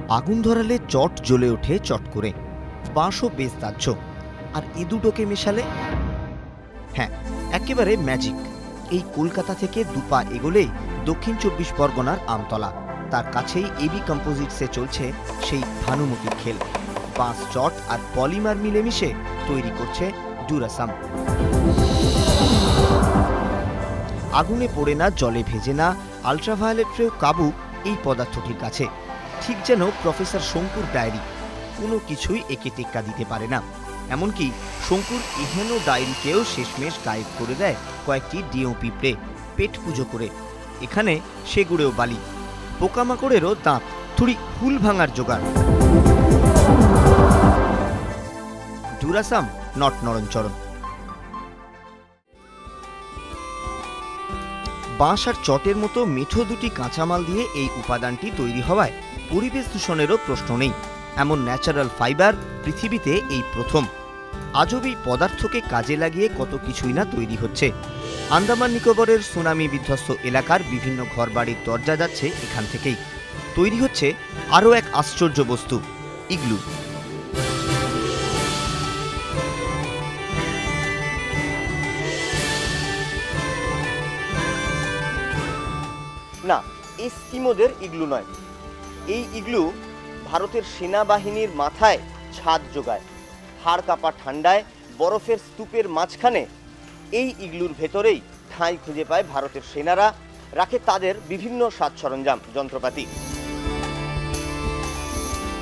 আগুন ধরালে চট জ্বলে ওঠে চট করে, বাঁশও বেশ দাহ্য, আর এ দুটোকে মেশালে হ্যাঁ, একেবারে ম্যাজিক। এই কলকাতা থেকে দুপা এগোলেই দক্ষিণ 24 পরগনার আমতলা, তার কাছেই এবি কম্পোজিটসে চলছে সেই ভানুমতির খেল। বাঁশ, চট আর পলিমার মিলেমিশে তৈরি করছে ডুরাসাম। আগুনে পড়ে না, জলে ভেজে না, আল্ট্রাভায়োলেটেও কাবু এই পদার্থটির কাছে। ঠিক যেন প্রফেসর শঙ্কুর ডায়েরি, কোনো কিছুই একে টেক্কা দিতে পারে না। এমনকি শঙ্কুর ইহেন ডায়েরিকেও শেষমেশ গায়েব করে দেয় কয়েকটি ডিও পিঁপড়ে পেট পুজো করে। এখানে সেগুড়েও বালি, পোকামাকড়েরও দাঁত, থুড়ি হুল ভাঙার জোগাড়। ডুরাসাম নট নরণচরণ। বাঁশ আর চটের মতো মিঠো দুটি কাঁচামাল দিয়ে এই উপাদানটি তৈরি হওয়ায় পরিবেশ দূষণেরও প্রশ্ন নেই। এমন ন্যাচারাল ফাইবার পৃথিবীতে এই প্রথম। আজব এই পদার্থকে কাজে লাগিয়ে কত কিছুই না তৈরি হচ্ছে। আন্দামান নিকোবরের সুনামি বিধ্বস্ত এলাকার বিভিন্ন ঘরবাড়ির দরজা যাচ্ছে এখান থেকেই। তৈরি হচ্ছে আরও এক আশ্চর্য বস্তু, ইগলু। না, এস্কিমোদের ইগলু নয়। এই ইগলু ভারতের সেনাবাহিনীর মাথায় ছাদ জোগায়। হাড় কাঁপা ঠান্ডায় বরফের স্তূপের মাঝখানে এই ইগলুর ভেতরেই ঠাঁই খুঁজে পায় ভারতের সেনারা, রাখে তাদের বিভিন্ন সাজ সরঞ্জাম, যন্ত্রপাতি।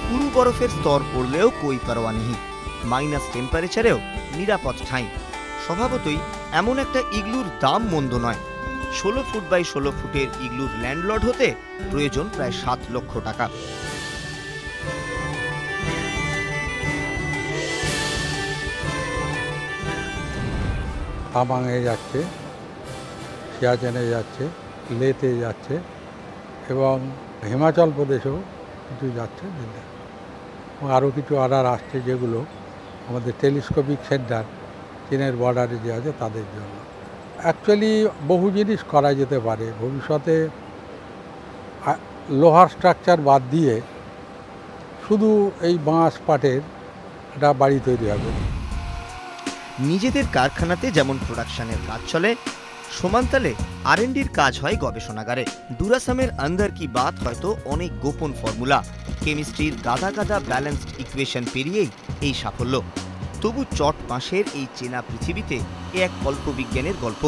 পুরু বরফের স্তর পড়লেও কই পারোয়া নেই, মাইনাস টেম্পারেচারেও নিরাপদ ঠাঁই। স্বভাবতই এমন একটা ইগলুর দাম মন্দ নয়। 16 ফুট বাই 16 ফুটের ইগলুর ল্যান্ডলর্ড হতে প্রয়োজন প্রায় 7 লক্ষ টাকা। তামাংয়ে যাচ্ছে, সিয়াচেনে যাচ্ছে, লেতে যাচ্ছে এবং হিমাচল প্রদেশেও কিছু যাচ্ছে দিল্লি, এবং আরও কিছু অর্ডার আসছে যেগুলো আমাদের টেলিস্কোপিক সেন্টার চীনের বর্ডারে যে আছে তাদের জন্য। অ্যাকচুয়ালি বহু জিনিস করা যেতে পারে ভবিষ্যতে। লোহার স্ট্রাকচার বাদ দিয়ে শুধু এই বাঁশ পাটের একটা বাড়ি তৈরি হবে। নিজেদের কারখানাতে যেমন প্রোডাকশনের কাজ চলে, সমান্তালে R&Dর কাজ হয় গবেষণাগারে। ডুরাসামের আন্দার কি বাত হয়তো অনেক গোপন ফর্মুলা, কেমিস্ট্রির গাদা গাদা ব্যালেন্সড ইকুয়েশন পেরিয়েই এই সাফল্য। তবু চট বাঁশের এই চেনা পৃথিবীতে এক কল্পবিজ্ঞানের গল্প,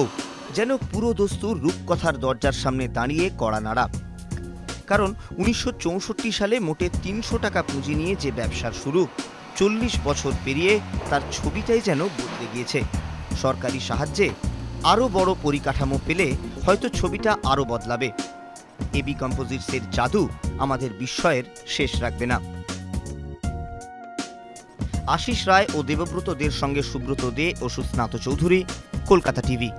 যেন পুরো দস্তুর রূপকথার দরজার সামনে দাঁড়িয়ে কড়া নাড়া। কারণ 1964 সালে মোটে 300 টাকা পুঁজি নিয়ে যে ব্যবসার শুরু, 40 বছর পেরিয়ে তার ছবিটাই যেন বদলে গিয়েছে। সরকারি সাহায্যে আরও বড় পরিকাঠামো পেলে হয়তো ছবিটা আরও বদলাবে। এবি কম্পোজিটসের জাদু আমাদের বিস্ময়ের শেষ রাখবে না। আশিস রায় ও দেবব্রত দের সঙ্গে সুব্রত দে ও সুস্নাত চৌধুরী, কলকাতা টিভি।